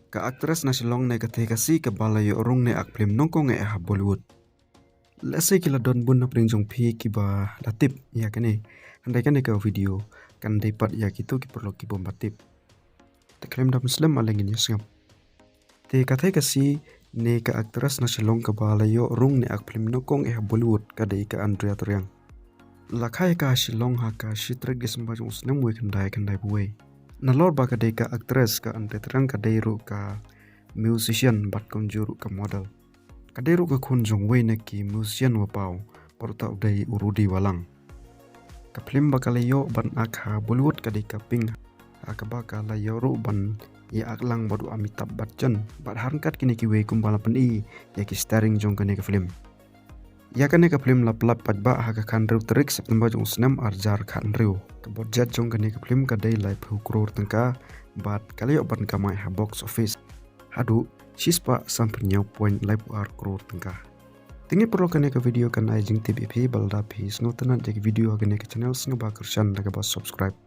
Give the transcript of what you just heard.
Ka aktris na Shillong ne ka thei khasi ka balayo rung ne ak phlim nyngkong e ha Bollywood. Lase kila don bun na pring jong phi ki ba latip ya kane. Andai kane ka video kan dei pat ya kitu ki perlu ki bom batip. Te klaim da muslim alengin ya sngap. Te ka thei khasi ne ka aktris na Shillong ka balayo rung ne ak phlim nyngkong e ha Bollywood ka dei ka Andrea Toriang. Lakai ka Shillong ha ka shitrak Desember jong snem we kandai buwe. Na lor ba ka dei ka aktris ka Andrea Toriang ka dei ru ka musician bat kon juru ka model. Ka dei ru ka khun jong we ne ki musician wa pau por ta dei urudi walang. Ka phlim ba ka layo ban ak ha Bollywood ka dei ka ping ha ka ba ka layo ru ban ya ak lang badu Amitabh Bachchan bat harkat kini ki we kumbala pen I ya ki starring jong kane ka phlim. Ya kane ka phlim lap pat ba ha ka khan riu tarik September jong snam arjar khan riu ka budget jong kane ka phlim ka dei live hu crore tangka bat kalayo ban ka mai ha box office hadu shispa sampai nyau point live ar crore tangka. Tingi perlu kane ka video kan ai jing TVP balda phi snotanan jadi video kane ka channel snga ba kershan daga ba subscribe.